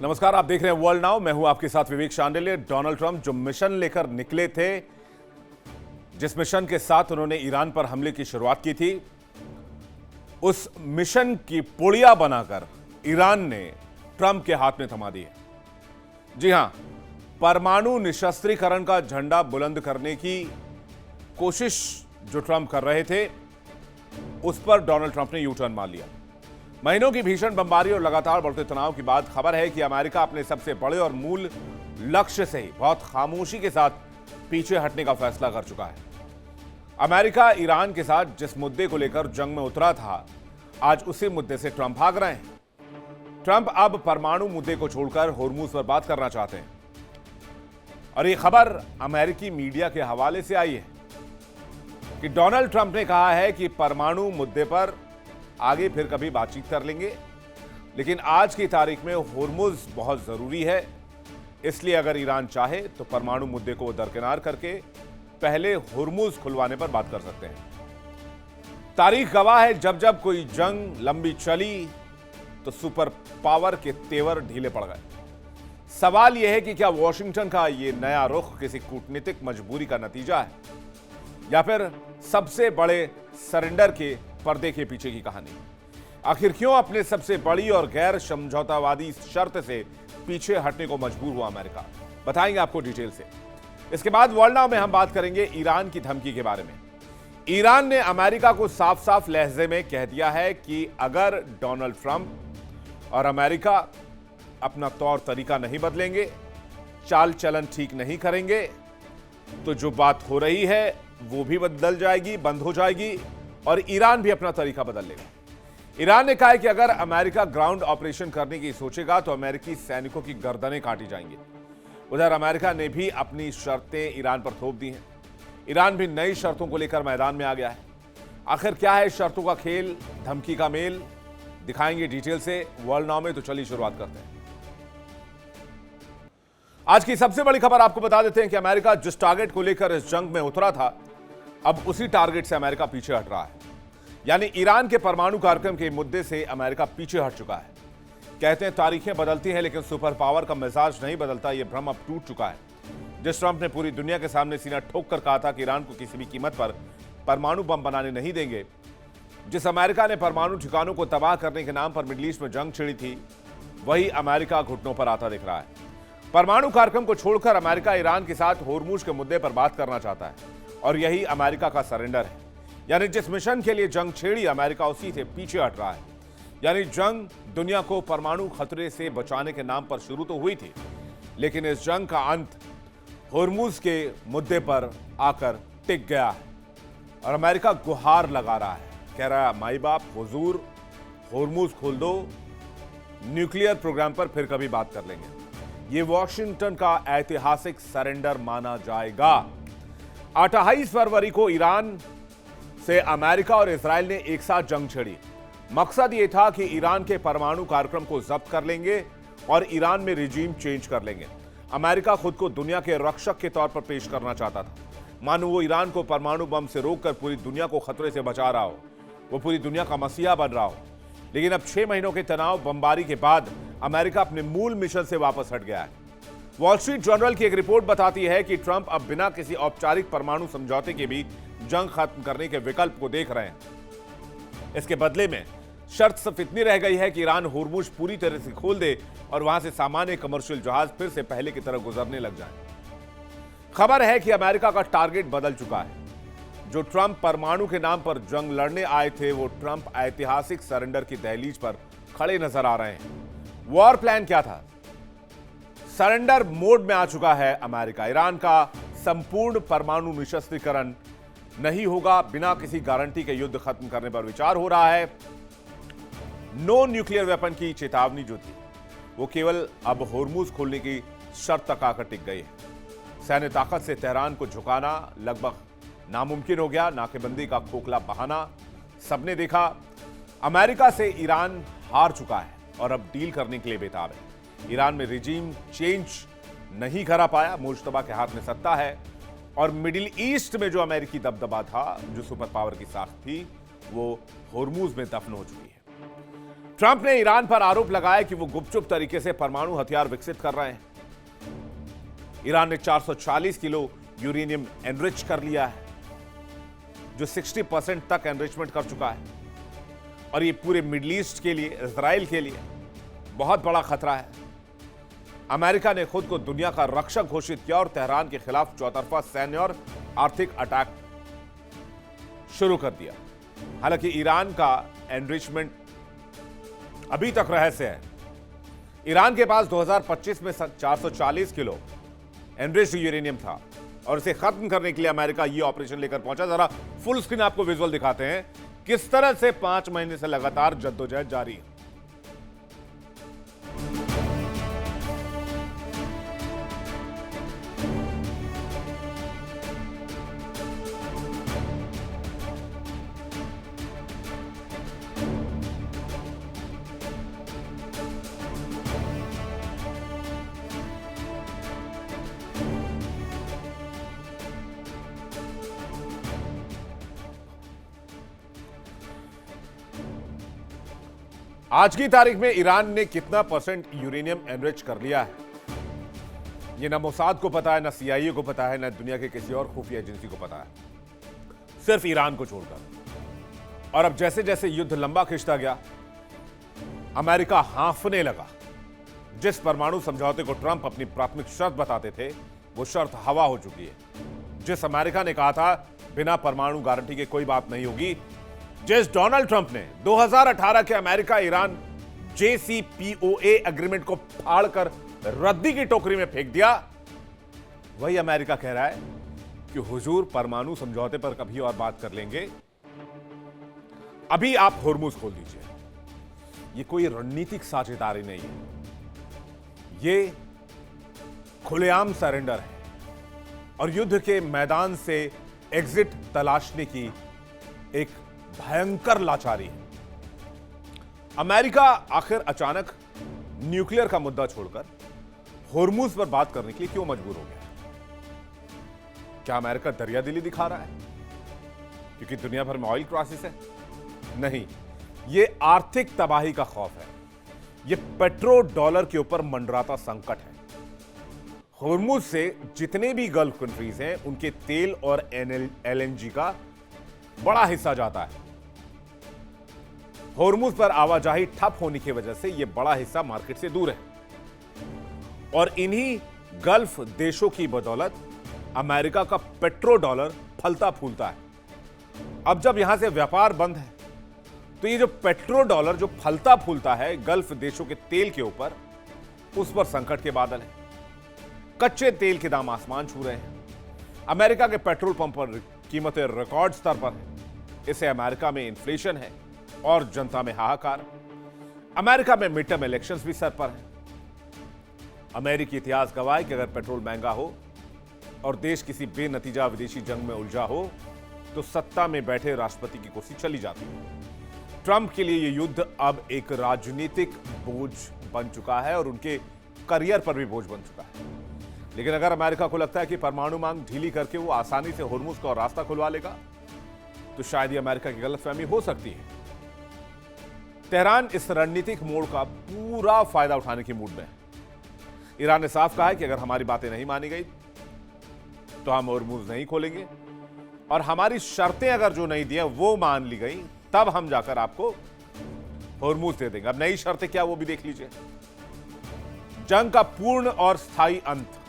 नमस्कार, आप देख रहे हैं वर्ल्ड नाउ। मैं हूं आपके साथ विवेक शांडिल्य। डोनाल्ड ट्रंप जो मिशन लेकर निकले थे, जिस मिशन के साथ उन्होंने ईरान पर हमले की शुरुआत की थी, उस मिशन की पुड़िया बनाकर ईरान ने ट्रंप के हाथ में थमा दी है। जी हां, परमाणु निशस्त्रीकरण का झंडा बुलंद करने की कोशिश जो ट्रंप कर रहे थे, उस पर डोनाल्ड ट्रंप ने यू टर्न मार लिया। महीनों की भीषण बमबारी और लगातार बढ़ते तनाव के बाद खबर है कि अमेरिका अपने सबसे बड़े और मूल लक्ष्य से ही बहुत खामोशी के साथ पीछे हटने का फैसला कर चुका है। अमेरिका ईरान के साथ जिस मुद्दे को लेकर जंग में उतरा था, आज उसी मुद्दे से ट्रंप भाग रहे हैं। ट्रंप अब परमाणु मुद्दे को छोड़कर होर्मुज पर बात करना चाहते हैं और यह खबर अमेरिकी मीडिया के हवाले से आई है कि डोनाल्ड ट्रंप ने कहा है कि परमाणु मुद्दे पर आगे फिर कभी बातचीत कर लेंगे, लेकिन आज की तारीख में होर्मुज बहुत जरूरी है। इसलिए अगर ईरान चाहे तो परमाणु मुद्दे को दरकिनार करके पहले होर्मुज खुलवाने पर बात कर सकते हैं। तारीख गवाह है, जब जब कोई जंग लंबी चली तो सुपर पावर के तेवर ढीले पड़ गए। सवाल यह है कि क्या वॉशिंगटन का यह नया रुख किसी कूटनीतिक मजबूरी का नतीजा है या फिर सबसे बड़े सरेंडर के पर्दे के पीछे की कहानी। आखिर क्यों अपने सबसे बड़ी और गैर समझौतावादी शर्त से पीछे हटने को मजबूर हुआ अमेरिका, बताएंगे आपको डिटेल से। इसके बाद वर्ल्ड नाउ में हम बात करेंगे ईरान की धमकी के बारे में। ईरान ने अमेरिका को साफ साफ लहजे में कह दिया है कि अगर डोनाल्ड ट्रंप और अमेरिका अपना तौर तरीका नहीं बदलेंगे, चाल चलन ठीक नहीं करेंगे, तो जो बात हो रही है वो भी बदल जाएगी, बंद हो जाएगी और ईरान भी अपना तरीका बदल लेगा। ईरान ने कहा है कि अगर अमेरिका ग्राउंड ऑपरेशन करने की सोचेगा तो अमेरिकी सैनिकों की गर्दनें काटी जाएंगी। उधर अमेरिका ने भी अपनी शर्तें ईरान पर थोप दी हैं। ईरान भी नई शर्तों को लेकर मैदान में आ गया है। आखिर क्या है शर्तों का खेल, धमकी का मेल, दिखाएंगे डिटेल से वर्ल्ड नाउ में। तो चलिए शुरुआत करते हैं। आज की सबसे बड़ी खबर आपको बता देते हैं कि अमेरिका जिस टारगेट को लेकर इस जंग में उतरा था, अब उसी टारगेट से अमेरिका पीछे हट रहा है। यानी ईरान के परमाणु कार्यक्रम के मुद्दे से अमेरिका पीछे हट चुका है। कहते हैं तारीखें बदलती हैं लेकिन सुपर पावर का मिजाज नहीं बदलता। यह भ्रम अब टूट चुका है। जिस ट्रंप ने पूरी दुनिया के सामने सीना ठोक कर कहा था कि ईरान को किसी भी कीमत पर परमाणु बम बनाने नहीं देंगे, जिस अमेरिका ने परमाणु ठिकानों को तबाह करने के नाम पर मिडिल ईस्ट में जंग छिड़ी थी, वही अमेरिका घुटनों पर आता दिख रहा है। परमाणु कार्यक्रम को छोड़कर अमेरिका ईरान के साथ होर्मुज के मुद्दे पर बात करना चाहता है और यही अमेरिका का सरेंडर है। यानी जिस मिशन के लिए जंग छेड़ी, अमेरिका उसी से पीछे हट रहा है। यानी जंग दुनिया को परमाणु खतरे से बचाने के नाम पर शुरू तो हुई थी, लेकिन इस जंग का अंत होर्मुज के मुद्दे पर आकर टिक गया है और अमेरिका गुहार लगा रहा है, कह रहा है माई बाप हुजूर, होर्मुज खोल दो, न्यूक्लियर प्रोग्राम पर फिर कभी बात कर लेंगे। यह वॉशिंगटन का ऐतिहासिक सरेंडर माना जाएगा। 28 फरवरी को ईरान से अमेरिका और इजराइल ने एक साथ जंग छेड़ी। मकसद यह था कि ईरान के परमाणु कार्यक्रम को जब्त कर लेंगे और ईरान में रिजीम चेंज कर लेंगे। अमेरिका खुद को दुनिया के रक्षक के तौर पर पेश करना चाहता था, मानो वो ईरान को परमाणु बम से रोककर पूरी दुनिया को खतरे से बचा रहा हो, वो पूरी दुनिया का मसीहा बन रहा हो। लेकिन अब 6 महीनों के तनाव बमबारी के बाद अमेरिका अपने मूल मिशन से वापस हट गया है। वॉल स्ट्रीट जर्नल की एक रिपोर्ट बताती है कि ट्रंप अब बिना किसी औपचारिक परमाणु समझौते के भी जंग खत्म करने के विकल्प को देख रहे हैं। इसके बदले में शर्त सिर्फ इतनी रह गई है कि ईरान होर्मुज पूरी तरह से खोल दे और वहां से सामान्य कमर्शियल जहाज फिर से पहले की तरह गुजरने लग जाए। खबर है कि अमेरिका का टारगेट बदल चुका है। जो ट्रंप परमाणु के नाम पर जंग लड़ने आए थे, वो ट्रंप ऐतिहासिक सरेंडर की दहलीज पर खड़े नजर आ रहे हैं। वॉर प्लान क्या था? सरेंडर मोड में आ चुका है अमेरिका। ईरान का संपूर्ण परमाणु निशस्त्रीकरण नहीं होगा, बिना किसी गारंटी के युद्ध खत्म करने पर विचार हो रहा है। नो न्यूक्लियर वेपन की चेतावनी जो थी, वो केवल अब होर्मुज खोलने की शर्त तक आकर टिक गई है। सैन्य ताकत से तेहरान को झुकाना लगभग नामुमकिन हो गया। नाकेबंदी का खोखला बहाना सबने देखा। अमेरिका से ईरान हार चुका है और अब डील करने के लिए बेताब है। ईरान में रिजीम चेंज नहीं करा पाया, मुश्तबा के हाथ में सत्ता है और मिडिल ईस्ट में जो अमेरिकी दबदबा था, जो सुपर पावर की साख थी, वो होर्मुज में दफन हो चुकी है। ट्रंप ने ईरान पर आरोप लगाया कि वो गुपचुप तरीके से परमाणु हथियार विकसित कर रहे हैं। ईरान ने 440 किलो यूरेनियम एनरिच कर लिया है, जो 60% तक एनरिचमेंट कर चुका है, और ये पूरे मिडिल ईस्ट के लिए, इजराइल के लिए बहुत बड़ा खतरा है। अमेरिका ने खुद को दुनिया का रक्षक घोषित किया और तेहरान के खिलाफ चौतरफा सैन्य और आर्थिक अटैक शुरू कर दिया। हालांकि ईरान का एनरिचमेंट अभी तक रहस्य है। ईरान के पास 2025 में 440 किलो एनरिच्ड यूरेनियम था और इसे खत्म करने के लिए अमेरिका ये ऑपरेशन लेकर पहुंचा। जरा फुल स्क्रीन आपको विजुअल दिखाते हैं किस तरह से 5 महीने से लगातार जद्दोजहद जारी है। आज की तारीख में ईरान ने कितना परसेंट यूरेनियम एनरिच कर लिया है, ये ना मोसाद को पता है, ना सीआईए को पता है, ना दुनिया के किसी और खुफिया एजेंसी को पता है, सिर्फ ईरान को छोड़कर। और अब जैसे जैसे युद्ध लंबा खिंचता गया, अमेरिका हांफने लगा। जिस परमाणु समझौते को ट्रंप अपनी प्राथमिक शर्त बताते थे, वो शर्त हवा हो चुकी है। जिस अमेरिका ने कहा था बिना परमाणु गारंटी के कोई बात नहीं होगी, जिस डोनाल्ड ट्रंप ने 2018 के अमेरिका ईरान JCPOA एग्रीमेंट को फाड़कर रद्दी की टोकरी में फेंक दिया, वही अमेरिका कह रहा है कि हुजूर परमाणु समझौते पर कभी और बात कर लेंगे, अभी आप होर्मुज खोल दीजिए। ये कोई रणनीतिक साझेदारी नहीं है, ये खुलेआम सरेंडर है और युद्ध के मैदान से एग्जिट तलाशने की एक भयंकर लाचारी है। अमेरिका आखिर अचानक न्यूक्लियर का मुद्दा छोड़कर होर्मुज पर बात करने के लिए क्यों मजबूर हो गया? क्या अमेरिका दरियादिली दिखा रहा है क्योंकि दुनिया भर में ऑयल क्राइसिस है? नहीं, यह आर्थिक तबाही का खौफ है। यह पेट्रो डॉलर के ऊपर मंडराता संकट है। होर्मुज से जितने भी गल्फ कंट्रीज हैं, उनके तेल और LNG का बड़ा हिस्सा जाता है। होर्मुज पर आवाजाही ठप होने की वजह से यह बड़ा हिस्सा मार्केट से दूर है और इन्हीं गल्फ देशों की बदौलत अमेरिका का पेट्रो डॉलर फलता फूलता है। अब जब यहां से व्यापार बंद है, तो ये जो पेट्रो डॉलर जो फलता फूलता है गल्फ देशों के तेल के ऊपर, उस पर संकट के बादल हैं। कच्चे तेल के दाम आसमान छू रहे हैं। अमेरिका के पेट्रोल पंप पर कीमतें रिकॉर्ड स्तर पर हैं। इससे अमेरिका में इन्फ्लेशन है और जनता में हाहाकार। अमेरिका में मिड टर्म इलेक्शंस भी सर पर हैं। अमेरिकी इतिहास गवाह है कि अगर पेट्रोल महंगा हो और देश किसी बेनतीजा विदेशी जंग में उलझा हो, तो सत्ता में बैठे राष्ट्रपति की कुर्सी चली जाती है। ट्रंप के लिए यह युद्ध अब एक राजनीतिक बोझ बन चुका है और उनके करियर पर भी बोझ बन चुका है। लेकिन अगर अमेरिका को लगता है कि परमाणु मांग ढीली करके वो आसानी से होर्मुज का रास्ता खुलवा लेगा, तो शायद ये अमेरिका की गलतफहमी हो सकती है। तेहरान इस रणनीतिक मोड़ का पूरा फायदा उठाने की मूड में है। ईरान ने साफ कहा है कि अगर हमारी बातें नहीं मानी गई तो हम होर्मुज नहीं खोलेंगे, और हमारी शर्तें अगर जो नहीं दी हैं वो मान ली गई, तब हम जाकर आपको होर्मुज दे देंगे। अब नई शर्तें क्या, वो भी देख लीजिए। जंग का पूर्ण और स्थायी अंत,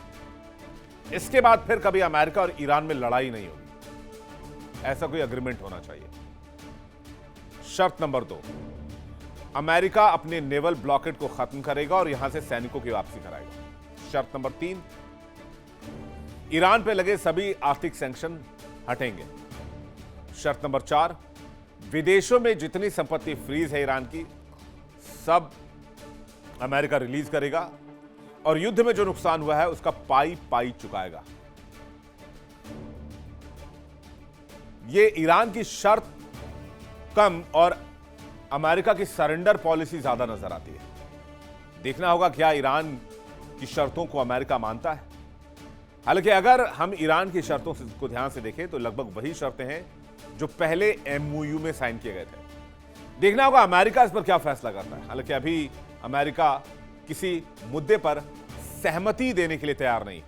इसके बाद फिर कभी अमेरिका और ईरान में लड़ाई नहीं होगी, ऐसा कोई एग्रीमेंट होना चाहिए। शर्त नंबर 2, अमेरिका अपने नेवल ब्लॉकेड को खत्म करेगा और यहां से सैनिकों की वापसी कराएगा। शर्त नंबर 3, ईरान पर लगे सभी आर्थिक सैंक्शन हटेंगे। शर्त नंबर 4, विदेशों में जितनी संपत्ति फ्रीज है ईरान की, सब अमेरिका रिलीज करेगा और युद्ध में जो नुकसान हुआ है उसका पाई पाई चुकाएगा। यह ईरान की शर्त कम और अमेरिका की सरेंडर पॉलिसी ज्यादा नजर आती है। देखना होगा क्या ईरान की शर्तों को अमेरिका मानता है। हालांकि अगर हम ईरान की शर्तों को ध्यान से देखें तो लगभग वही शर्तें हैं जो पहले MOU में साइन किए गए थे। देखना होगा अमेरिका इस पर क्या फैसला करता है। हालांकि अभी अमेरिका किसी मुद्दे पर सहमति देने के लिए तैयार नहीं।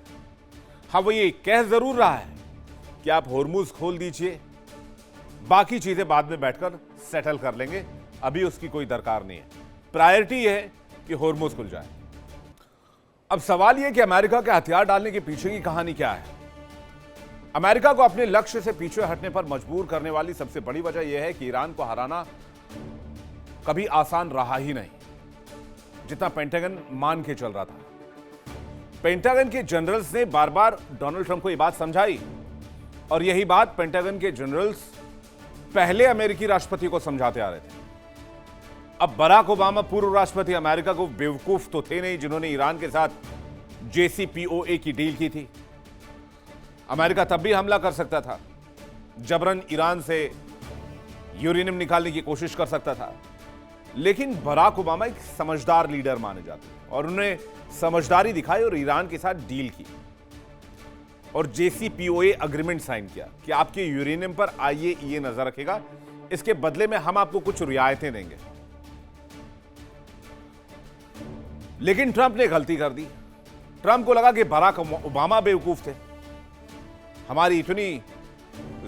हाँ, वो ये कह जरूर रहा है कि आप होर्मुज खोल दीजिए, बाकी चीजें बाद में बैठकर सेटल कर लेंगे, अभी उसकी कोई दरकार नहीं है, प्रायोरिटी है कि होर्मुज खुल जाए। अब सवाल यह कि अमेरिका के हथियार डालने के पीछे की कहानी क्या है। अमेरिका को अपने लक्ष्य से पीछे हटने पर मजबूर करने वाली सबसे बड़ी वजह यह है कि ईरान को हराना कभी आसान रहा ही नहीं, जितना पेंटागन मान के चल रहा था। पेंटागन के जनरल्स ने बार बार डोनाल्ड ट्रंप को यह बात समझाई, और यही बात पेंटागन के जनरल्स पहले अमेरिकी राष्ट्रपति को समझाते आ रहे थे। अब बराक ओबामा पूर्व राष्ट्रपति अमेरिका को बेवकूफ तो थे नहीं जिन्होंने ईरान के साथ JCPOA की डील की थी। अमेरिका तब भी हमला कर सकता था, जबरन ईरान से यूरेनियम निकालने की कोशिश कर सकता था, लेकिन बराक ओबामा एक समझदार लीडर माने जाते हैं और उन्होंने समझदारी दिखाई और ईरान के साथ डील की और JCPOA अग्रीमेंट साइन किया कि आपके यूरेनियम पर IAEA नजर रखेगा, इसके बदले में हम आपको कुछ रियायतें देंगे। लेकिन ट्रंप ने गलती कर दी। ट्रंप को लगा कि बराक ओबामा बेवकूफ थे, हमारी इतनी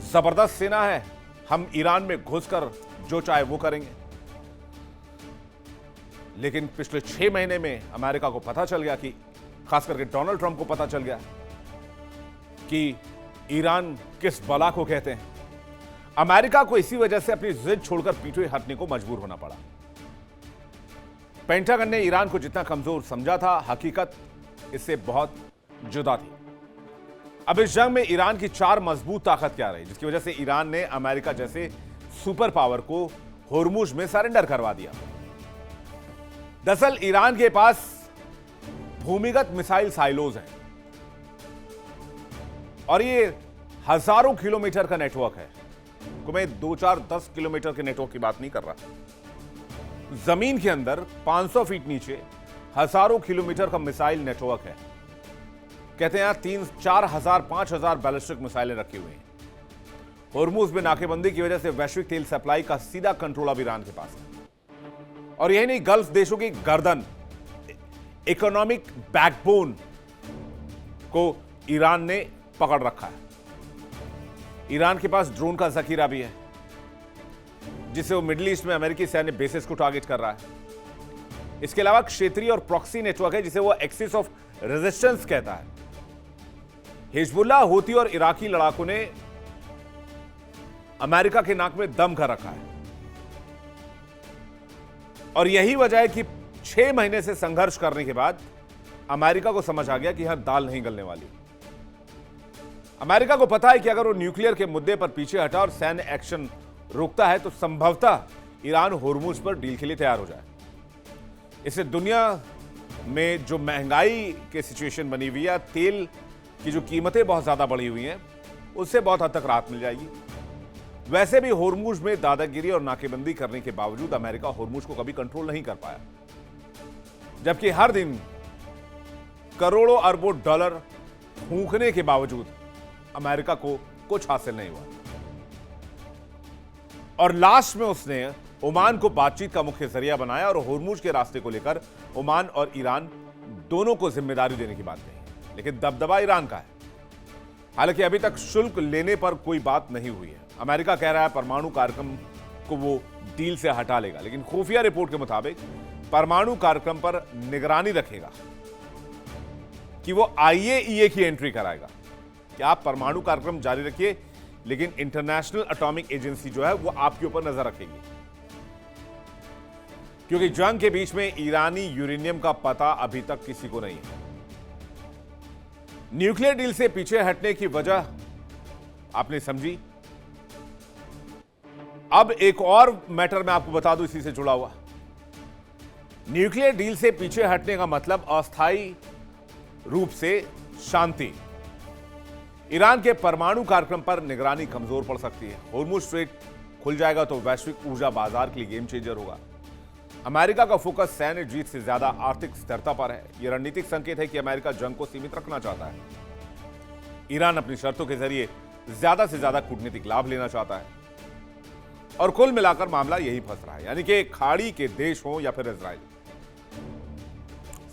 जबरदस्त सेना है, हम ईरान में घुसकर जो चाहे वो करेंगे। लेकिन पिछले 6 महीने में अमेरिका को पता चल गया कि, खास करके डोनाल्ड ट्रंप को पता चल गया कि ईरान किस बला को कहते हैं। अमेरिका को इसी वजह से अपनी जिद छोड़कर पीछे हटने को मजबूर होना पड़ा। पेंटागन ने ईरान को जितना कमजोर समझा था, हकीकत इससे बहुत जुदा थी। अब इस जंग में ईरान की 4 मजबूत ताकत क्या रही, जिसकी वजह से ईरान ने अमेरिका जैसे सुपर पावर को होर्मुज में सरेंडर करवा दिया। दरअसल ईरान के पास भूमिगत मिसाइल साइलोज हैं और ये हजारों किलोमीटर का नेटवर्क है। मैं 2, 4, 10 किलोमीटर के नेटवर्क की बात नहीं कर रहा। जमीन के अंदर 500 फीट नीचे हजारों किलोमीटर का मिसाइल नेटवर्क है। कहते हैं यहां 3, 4 हजार, 5 हजार बैलिस्टिक मिसाइलें रखी हुई हैं। होर्मुज में नाकेबंदी की वजह से वैश्विक तेल सप्लाई का सीधा कंट्रोल अब ईरान के पास है। और यही नहीं, गल्फ देशों की गर्दन, इकोनॉमिक बैकबोन को ईरान ने पकड़ रखा है। ईरान के पास ड्रोन का जखीरा भी है, जिसे वो मिडिल ईस्ट में अमेरिकी सैन्य बेसिस को टारगेट कर रहा है। इसके अलावा क्षेत्रीय और प्रॉक्सी नेटवर्क है, जिसे वो एक्सिस ऑफ रेजिस्टेंस कहता है। हिजबुल्लाह, हूती और इराकी लड़ाकों ने अमेरिका के नाक में दम कर रखा है और यही वजह है कि 6 महीने से संघर्ष करने के बाद अमेरिका को समझ आ गया कि यहां दाल नहीं गलने वाली। अमेरिका को पता है कि अगर वो न्यूक्लियर के मुद्दे पर पीछे हटा और सैन्य एक्शन रोकता है तो संभवतः ईरान होर्मुज पर डील के लिए तैयार हो जाए। इससे दुनिया में जो महंगाई के सिचुएशन बनी हुई है, तेल की जो कीमतें बहुत ज्यादा बढ़ी हुई हैं, उससे बहुत हद तक राहत मिल जाएगी। वैसे भी होर्मुज में दादागिरी और नाकेबंदी करने के बावजूद अमेरिका होर्मुज को कभी कंट्रोल नहीं कर पाया, जबकि हर दिन करोड़ों अरबों डॉलर फूंकने के बावजूद अमेरिका को कुछ हासिल नहीं हुआ। और लास्ट में उसने ओमान को बातचीत का मुख्य जरिया बनाया और होर्मुज के रास्ते को लेकर ओमान और ईरान दोनों को जिम्मेदारी देने की बात कही। लेकिन दबदबा ईरान का है। हालांकि अभी तक शुल्क लेने पर कोई बात नहीं हुई है। अमेरिका कह रहा है परमाणु कार्यक्रम को वो डील से हटा लेगा, लेकिन खुफिया रिपोर्ट के मुताबिक परमाणु कार्यक्रम पर निगरानी रखेगा कि वो IAEA की एंट्री कराएगा कि आप परमाणु कार्यक्रम जारी रखिए, लेकिन इंटरनेशनल एटॉमिक एजेंसी जो है वो आपके ऊपर नजर रखेगी, क्योंकि जंग के बीच में ईरानी यूरेनियम का पता अभी तक किसी को नहीं है। न्यूक्लियर डील से पीछे हटने की वजह आपने समझी। अब एक और मैटर मैं आपको बता दूं इसी से जुड़ा हुआ। न्यूक्लियर डील से पीछे हटने का मतलब अस्थायी रूप से शांति। ईरान के परमाणु कार्यक्रम पर निगरानी कमजोर पड़ सकती है। होर्मुज स्ट्रेट खुल जाएगा तो वैश्विक ऊर्जा बाजार के लिए गेम चेंजर होगा। अमेरिका का फोकस सैन्य जीत से ज्यादा आर्थिक स्थिरता पर है। यह रणनीतिक संकेत है कि अमेरिका जंग को सीमित रखना चाहता है। ईरान अपनी शर्तों के जरिए ज्यादा से ज्यादा कूटनीतिक लाभ लेना चाहता है। और कुल मिलाकर मामला यही फंस रहा है, यानी कि खाड़ी के देश हो या फिर इजराइल,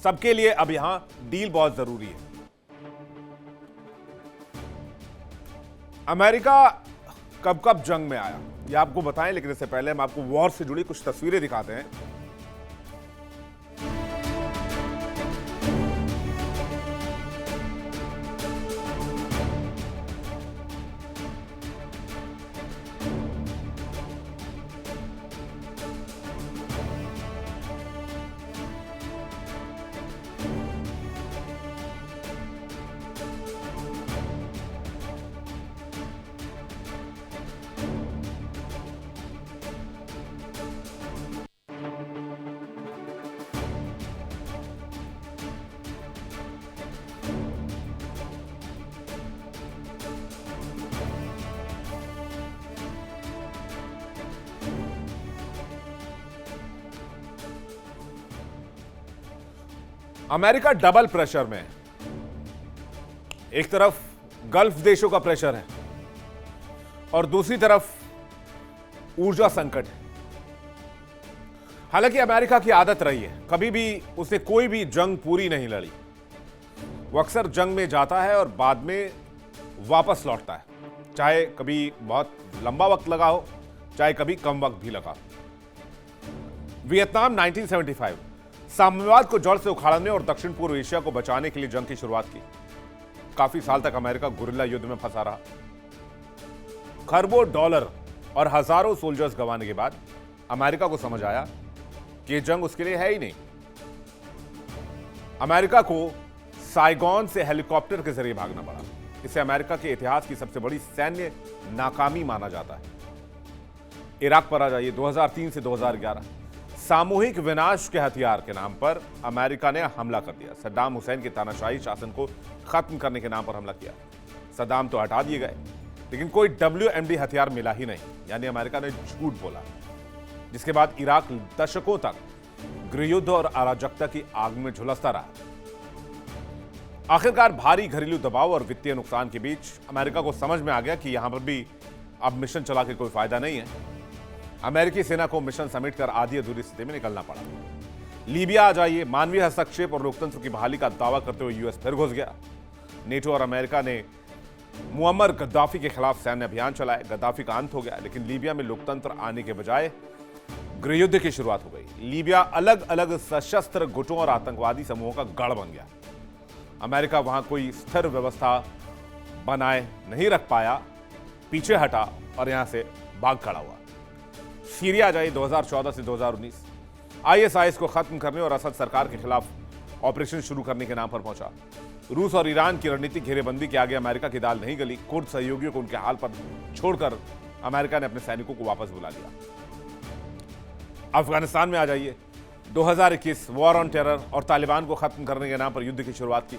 सबके लिए अब यहां डील बहुत जरूरी है। अमेरिका कब कब जंग में आया ये आपको बताएं, लेकिन इससे पहले हम आपको वॉर से जुड़ी कुछ तस्वीरें दिखाते हैं। अमेरिका डबल प्रेशर में है। एक तरफ गल्फ देशों का प्रेशर है और दूसरी तरफ ऊर्जा संकट है। हालांकि अमेरिका की आदत रही है, कभी भी उसने कोई भी जंग पूरी नहीं लड़ी। वो अक्सर जंग में जाता है और बाद में वापस लौटता है, चाहे कभी बहुत लंबा वक्त लगा हो, चाहे कभी कम वक्त भी लगा। वियतनाम 1975 साम्यवाद को जड़ से उखाड़ने और दक्षिण पूर्व एशिया को बचाने के लिए जंग की शुरुआत की। काफी साल तक अमेरिका गुरिल्ला युद्ध में फंसा रहा। खरबों डॉलर और हजारों सोल्जर्स गंवाने के बाद अमेरिका को समझ आया कि यह जंग उसके लिए है ही नहीं। अमेरिका को साइगॉन से हेलीकॉप्टर के जरिए भागना पड़ा। इसे अमेरिका के इतिहास की सबसे बड़ी सैन्य नाकामी माना जाता है। इराक पर आ जाइए, 2003 से 2011 सामूहिक विनाश के हथियार के नाम पर अमेरिका ने हमला कर दिया। सद्दाम हुसैन के तानाशाही शासन को खत्म करने के नाम पर हमला किया। सद्दाम तो हटा दिए गए, लेकिन कोई WMD हथियार मिला ही नहीं, यानी अमेरिका ने झूठ बोला। जिसके बाद इराक दशकों तक गृहयुद्ध और अराजकता की आग में झुलसता रहा। आखिरकार भारी घरेलू दबाव और वित्तीय नुकसान के बीच अमेरिका को समझ में आ गया कि यहां पर भी अब मिशन चला के कोई फायदा नहीं है। अमेरिकी सेना को मिशन समेट कर आधी अधूरी स्थिति में निकलना पड़ा। लीबिया आ जाइए, मानवीय हस्तक्षेप और लोकतंत्र की बहाली का दावा करते हुए यूएस फिर घुस गया। नेटो और अमेरिका ने मुअम्मर गद्दाफी के खिलाफ सैन्य अभियान चलाए। गद्दाफी का अंत हो गया, लेकिन लीबिया में लोकतंत्र आने के बजाय गृहयुद्ध की शुरुआत हो गई। लीबिया अलग अलग सशस्त्र गुटों और आतंकवादी समूहों का गढ़ बन गया। अमेरिका वहां कोई स्थिर व्यवस्था बनाए नहीं रख पाया, पीछे हटा और यहां से भाग खड़ा हुआ। सीरिया आ जाइए, 2014 से 2019 ISIS को खत्म करने और असद सरकार के खिलाफ ऑपरेशन शुरू करने के नाम पर पहुंचा। रूस और ईरान की रणनीतिक घेरेबंदी के आगे अमेरिका की दाल नहीं गली। कुर्द सहयोगियों को उनके हाल पर छोड़कर अमेरिका ने अपने सैनिकों को वापस बुला लिया। अफगानिस्तान में आ जाइए, 2021 वॉर ऑन टेरर और तालिबान को खत्म करने के नाम पर युद्ध की शुरुआत की।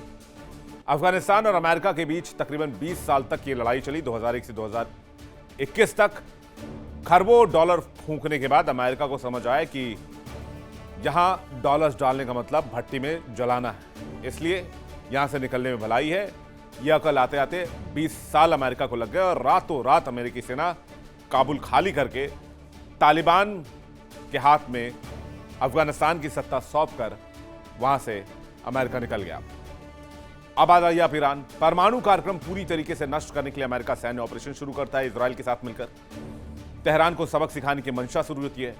अफगानिस्तान और अमेरिका के बीच तकरीबन 20 साल तक ये लड़ाई चली। 2001 से 2021 तक खरबों डॉलर फूंकने के बाद अमेरिका को समझ आया कि यहां डॉलर्स डालने का मतलब भट्टी में जलाना है, इसलिए यहां से निकलने में भलाई है। यह अकल आते आते 20 साल अमेरिका को लग गए और रातों रात अमेरिकी सेना काबुल खाली करके तालिबान के हाथ में अफगानिस्तान की सत्ता सौंप कर वहां से अमेरिका निकल गया। अब आ जाइए आप ईरान। परमाणु कार्यक्रम पूरी तरीके से नष्ट करने के लिए अमेरिका सैन्य ऑपरेशन शुरू करता है इजराइल के साथ मिलकर। तेहरान को सबक सिखाने की मंशा शुरू होती है।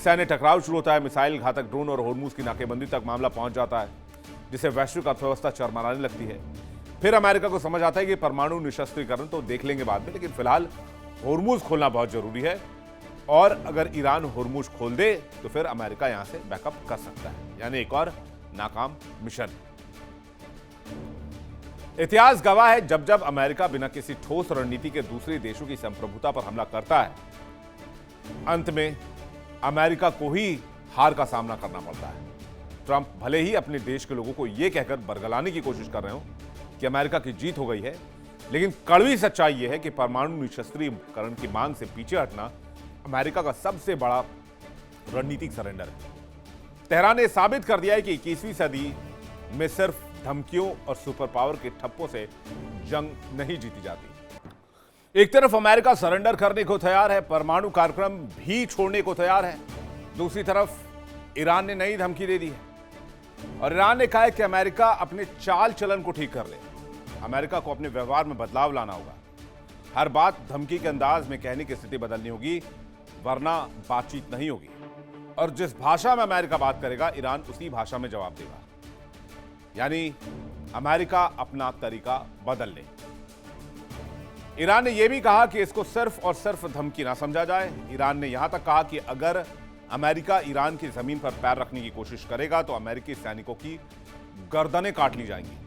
सैन्य टकराव शुरू होता है। मिसाइल, घातक ड्रोन और होर्मुज की नाकेबंदी तक मामला पहुंच जाता है, जिससे वैश्विक अर्थव्यवस्था चरमराने लगती है। फिर अमेरिका को समझ आता है कि परमाणु निशस्त्रीकरण तो देख लेंगे बाद में, लेकिन फिलहाल होर्मुज खोलना बहुत जरूरी है और अगर ईरान होर्मुज खोल दे तो फिर अमेरिका यहां से बैकअप कर सकता है, यानी एक और नाकाम मिशन। इतिहास गवाह है, जब जब अमेरिका बिना किसी ठोस रणनीति के दूसरे देशों की संप्रभुता पर हमला करता है, अंत में अमेरिका को ही हार का सामना करना पड़ता है। ट्रंप भले ही अपने देश के लोगों को यह कहकर बरगलाने की कोशिश कर रहे हो कि अमेरिका की जीत हो गई है, लेकिन कड़वी सच्चाई यह है कि परमाणु निशस्त्रीकरण की मांग से पीछे हटना अमेरिका का सबसे बड़ा रणनीतिक सरेंडर है। तेहरान ने साबित कर दिया है कि 21वीं सदी में सिर्फ धमकियों और सुपर पावर के ठप्पों से जंग नहीं जीती जाती। एक तरफ अमेरिका सरेंडर करने को तैयार है, परमाणु कार्यक्रम भी छोड़ने को तैयार है। दूसरी तरफ ईरान ने नई धमकी दे दी है और ईरान ने कहा है कि अमेरिका अपने चाल चलन को ठीक कर ले। अमेरिका को अपने व्यवहार में बदलाव लाना होगा। हर बात धमकी के अंदाज में कहने की स्थिति बदलनी होगी, वरना बातचीत नहीं होगी। और जिस भाषा में अमेरिका बात करेगा, ईरान उसी भाषा में जवाब देगा। यानी अमेरिका अपना तरीका बदल ले। ईरान ने यह भी कहा कि इसको सिर्फ और सिर्फ धमकी ना समझा जाए। ईरान ने यहां तक कहा कि अगर अमेरिका ईरान की जमीन पर पैर रखने की कोशिश करेगा तो अमेरिकी सैनिकों की गर्दनें काट ली जाएंगी।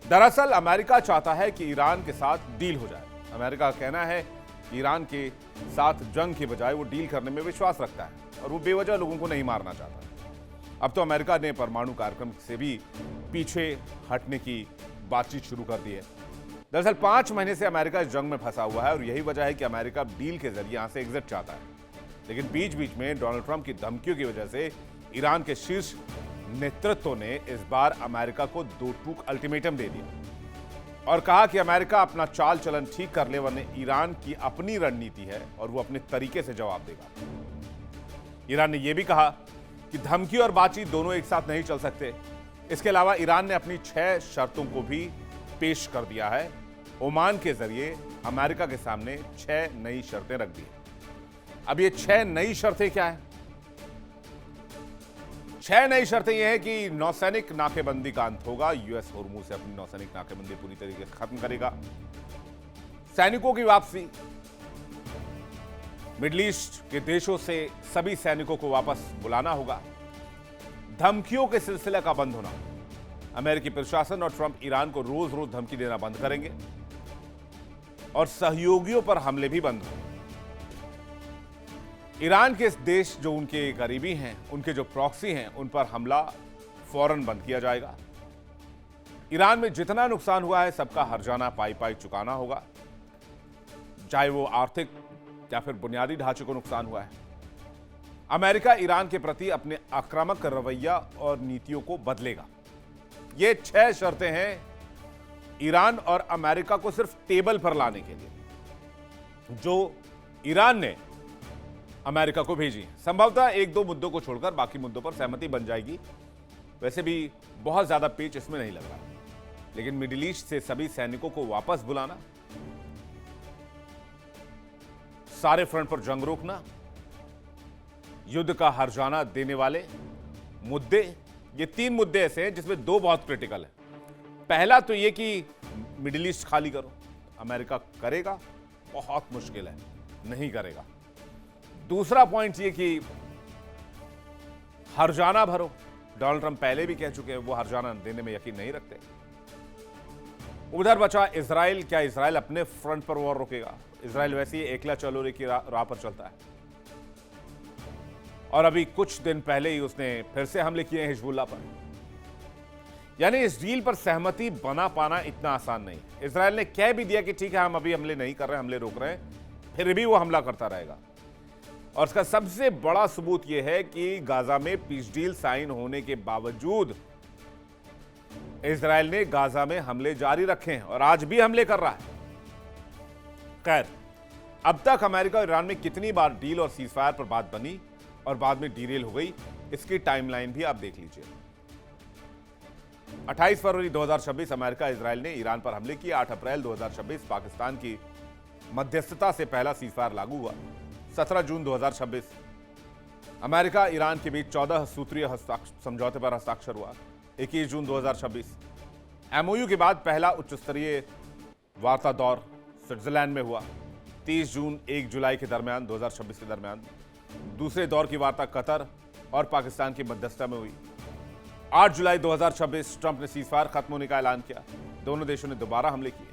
दरअसल अमेरिका चाहता है कि ईरान के साथ डील हो जाए। अमेरिका का कहना है कि ईरान के साथ जंग के बजाय वो डील करने में विश्वास रखता है और वो बेवजह लोगों को नहीं मारना चाहता। अब तो अमेरिका ने परमाणु कार्यक्रम से भी पीछे हटने की बातचीत शुरू कर दी है। दरअसल 5 महीने से अमेरिका इस जंग में फंसा हुआ है और यही वजह है कि अमेरिका डील के जरिए यहां से एग्जिट चाहता है। लेकिन बीच बीच में डोनाल्ड ट्रंप की धमकियों की वजह से ईरान के शीर्ष नेतृत्व ने इस बार अमेरिका को 2 टूक अल्टीमेटम दे दिया और कहा कि अमेरिका अपना चाल चलन ठीक कर ले, वरना ईरान की अपनी रणनीति है और वो अपने तरीके से जवाब देगा। ईरान ने यह भी कहा कि धमकी और बातचीत दोनों एक साथ नहीं चल सकते। इसके अलावा ईरान ने अपनी 6 शर्तों को भी पेश कर दिया है। ओमान के जरिए अमेरिका के सामने 6 नई शर्तें रख दी। अब ये 6 नई शर्तें क्या है? 6 नई शर्तें यह है कि नौसैनिक नाकेबंदी का अंत होगा। यूएस होर्मुज से अपनी नौसैनिक नाकेबंदी पूरी तरीके से खत्म करेगा। सैनिकों की वापसी, मिडिल ईस्ट के देशों से सभी सैनिकों को वापस बुलाना होगा। धमकियों के सिलसिले का बंद होना। अमेरिकी प्रशासन और ट्रंप ईरान को रोज रोज धमकी देना बंद करेंगे और सहयोगियों पर हमले भी बंद होंगे। ईरान के देश जो उनके करीबी हैं, उनके जो प्रॉक्सी हैं, उन पर हमला फौरन बंद किया जाएगा। ईरान में जितना नुकसान हुआ है सबका हर्जाना पाई पाई चुकाना होगा, चाहे वो आर्थिक या फिर बुनियादी ढांचे को नुकसान हुआ है। अमेरिका ईरान के प्रति अपने आक्रामक रवैया और नीतियों को बदलेगा। ये 6 शर्तें हैं ईरान और अमेरिका को सिर्फ टेबल पर लाने के लिए, जो ईरान ने अमेरिका को भेजी। संभवतः 1-2 मुद्दों को छोड़कर बाकी मुद्दों पर सहमति बन जाएगी। वैसे भी बहुत ज्यादा पेच इसमें नहीं लग रहा, लेकिन मिडिल ईस्ट से सभी सैनिकों को वापस बुलाना, सारे फ्रंट पर जंग रोकना, युद्ध का हर्जाना देने वाले मुद्दे, ये 3 मुद्दे ऐसे हैं जिसमें 2 बहुत क्रिटिकल है। पहला तो ये कि मिडिल ईस्ट खाली करो। अमेरिका करेगा? बहुत मुश्किल है, नहीं करेगा। दूसरा पॉइंट ये कि हर्जाना भरो। डोनाल्ड ट्रंप पहले भी कह चुके हैं वो हर्जाना देने में यकीन नहीं रखते। उधर बचा इजराइल। क्या इजराइल अपने फ्रंट पर वॉर रोकेगा? इजराइल वैसे ही एकला चलोरे की राह पर चलता है और अभी कुछ दिन पहले ही उसने फिर से हमले किए हिजबुल्लाह पर। यानी इस डील पर सहमति बना पाना इतना आसान नहीं। इजराइल ने कह भी दिया कि ठीक है, हम अभी हमले नहीं कर रहे, हमले रोक रहे हैं, फिर भी वो हमला करता रहेगा। और इसका सबसे बड़ा सबूत यह है कि गाजा में पीस डील साइन होने के बावजूद इजराइल ने गाजा में हमले जारी रखे हैं और आज भी हमले कर रहा है। खैर, अब तक अमेरिका और ईरान में कितनी बार डील और सीजफायर पर बात बनी और बाद में डीरेल हो गई, इसकी टाइमलाइन भी आप देख लीजिए। 28 फरवरी 2026 अमेरिका इजराइल ने ईरान पर हमले किए। 8 अप्रैल 2026 पाकिस्तान की मध्यस्थता से पहला सीजफायर लागू हुआ। 17 जून 2026 अमेरिका ईरान के बीच 14 सूत्रीय समझौते पर हस्ताक्षर हुआ। 21 जून 2026 एमओयू के बाद पहला उच्च स्तरीय वार्ता दौर स्विट्जरलैंड में हुआ। 30 जून 1 जुलाई के दरमियान 2026 के दरमियान दूसरे दौर की वार्ता कतर और पाकिस्तान की मध्यस्थता में हुई। 8 जुलाई 2026 ट्रंप ने सीजफायर खत्म होने का ऐलान किया। दोनों देशों ने दोबारा हमले किए।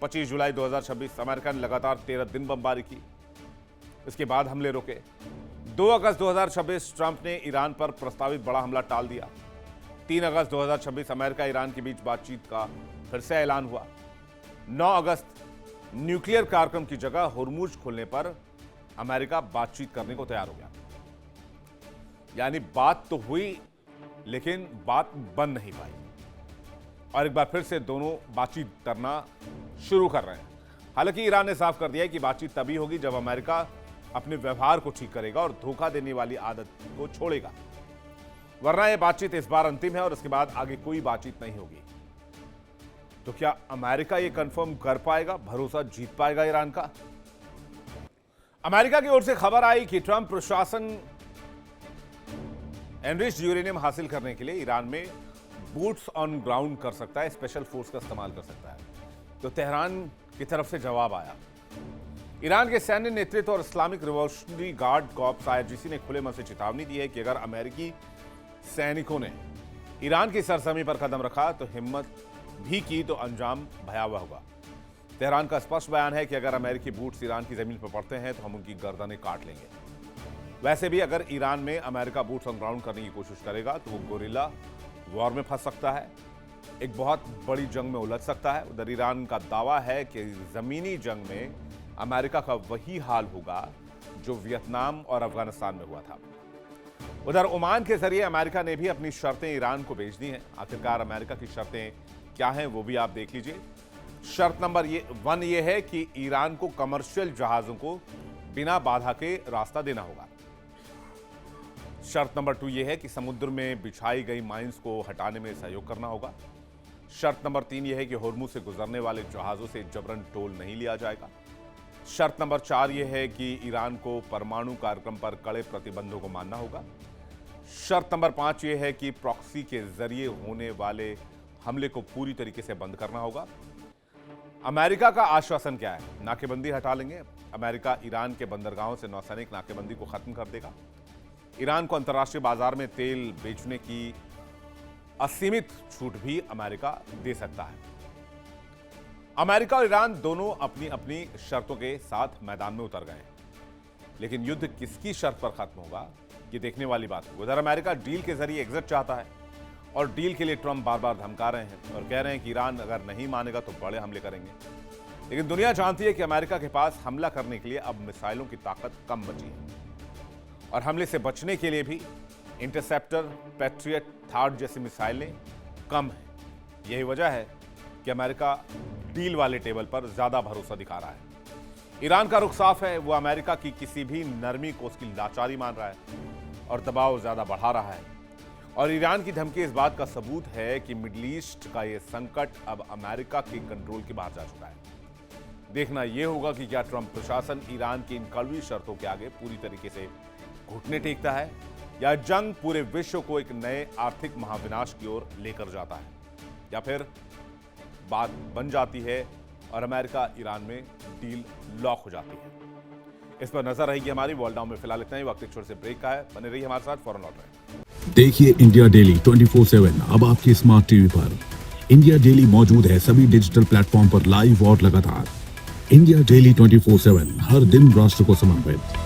25 जुलाई 2026 अमेरिका ने लगातार 13 दिन बमबारी की, इसके बाद हमले रोके। 2 अगस्त 2026 ट्रंप ने ईरान पर प्रस्तावित बड़ा हमला टाल दिया। 3 अगस्त 2026 अमेरिका ईरान के बीच बातचीत का फिर से ऐलान हुआ। 9 अगस्त न्यूक्लियर कार्यक्रम की जगह होर्मुज खोलने पर अमेरिका बातचीत करने को तैयार हो गया। यानी बात तो हुई लेकिन बात बन नहीं पाई और एक बार फिर से दोनों बातचीत करना शुरू कर रहे हैं। हालांकि ईरान ने साफ कर दिया है कि बातचीत तभी होगी जब अमेरिका अपने व्यवहार को ठीक करेगा और धोखा देने वाली आदत को छोड़ेगा, वरना यह बातचीत इस बार अंतिम है और उसके बाद आगे कोई बातचीत नहीं होगी। तो क्या अमेरिका यह कंफर्म कर पाएगा, भरोसा जीत पाएगा ईरान का? अमेरिका की ओर से खबर आई कि ट्रंप प्रशासन एनरिच्ड यूरेनियम हासिल करने के लिए ईरान में बूट्स ऑन ग्राउंड कर सकता है, स्पेशल फोर्स का इस्तेमाल कर सकता है। तो तेहरान की तरफ से जवाब आया। ईरान के सैन्य नेतृत्व और Islamic revolutionary guard corps IRGC ने खुले मन से चेतावनी दी है कि अगर अमेरिकी सैनिकों ने ईरान की सरजमीं पर कदम रखा तो हिम्मत भी की तो अंजाम भयावह होगा। तेहरान का स्पष्ट बयान है कि अगर अमेरिकी बूट्स ईरान की जमीन पर पड़ते हैं तो हम उनकी गर्दनें काट लेंगे। वैसे भी अगर ईरान में अमेरिका बूट्स ऑन ग्राउंड करने की कोशिश करेगा तो वो गोरिल्ला वॉर में फंस सकता है, एक बहुत बड़ी जंग में उलझ सकता है। उधर ईरान का दावा है कि जमीनी जंग में अमेरिका का वही हाल होगा जो वियतनाम और अफगानिस्तान में हुआ था। उधर ओमान के जरिए अमेरिका ने भी अपनी शर्तें ईरान को भेज दी हैं। आखिरकार अमेरिका की शर्तें क्या हैं वो भी आप देख लीजिए। शर्त नंबर 1 ये है कि ईरान को कमर्शियल जहाजों को बिना बाधा के रास्ता देना होगा। शर्त नंबर 2 ये है कि समुद्र में बिछाई गई माइंस को हटाने में सहयोग करना होगा। शर्त नंबर 3 यह है कि होर्मुज से गुजरने वाले जहाजों से जबरन टोल नहीं लिया जाएगा। शर्त नंबर 4 यह है कि ईरान को परमाणु कार्यक्रम पर कड़े प्रतिबंधों को मानना होगा। शर्त नंबर 5 यह है कि प्रॉक्सी के जरिए होने वाले हमले को पूरी तरीके से बंद करना होगा। अमेरिका का आश्वासन क्या है? नाकेबंदी हटा लेंगे। अमेरिका ईरान के बंदरगाहों से नौसैनिक नाकेबंदी को खत्म कर देगा। ईरान को अंतर्राष्ट्रीय बाजार में तेल बेचने की असीमित छूट भी अमेरिका दे सकता है। अमेरिका और ईरान दोनों अपनी अपनी शर्तों के साथ मैदान में उतर गए, लेकिन युद्ध किसकी शर्त पर खत्म होगा ये देखने वाली बात होगी। उधर अमेरिका डील के जरिए एग्जिट चाहता है और डील के लिए ट्रंप बार बार धमका रहे हैं और कह रहे हैं कि ईरान अगर नहीं मानेगा तो बड़े हमले करेंगे। लेकिन दुनिया जानती है कि अमेरिका के पास हमला करने के लिए अब मिसाइलों की ताकत कम बची है और हमले से बचने के लिए भी इंटरसेप्टर, पैट्रियट, थार्ड जैसी मिसाइलें कम हैं। यही वजह है कि अमेरिका डील वाले टेबल पर ज्यादा भरोसा दिखा रहा है। ईरान का रुख साफ है, वो अमेरिका की किसी भी नरमी को उसकी लाचारी मान रहा है और दबाव ज्यादा बढ़ा रहा है। और ईरान की धमकी इस बात का सबूत है कि मिडिल ईस्ट का यह संकट अब अमेरिका के कंट्रोल के बाहर जा चुका है। देखना यह होगा कि क्या ट्रंप प्रशासन ईरान की इन कड़वी शर्तों के आगे पूरी तरीके से घुटने टेकता है या जंग पूरे विश्व को एक नए आर्थिक महाविनाश की ओर लेकर जाता है, या फिर बात बन जाती है और अमेरिका ईरान में डील लॉक हो जाती है। इस पर नजर रहेगी हमारी। वर्ल्ड नाउ में फिलहाल इतना ही। वक्त एक छोटे से ब्रेक का है, बने रहिए हमारे साथ, फौरन लौट रहे। देखिए इंडिया डेली 24/7 अब आपके स्मार्ट टीवी पर। इंडिया डेली मौजूद है सभी डिजिटल प्लेटफॉर्म पर लाइव और लगातार। इंडिया डेली 24/7 हर दिन राष्ट्र को समर्पित।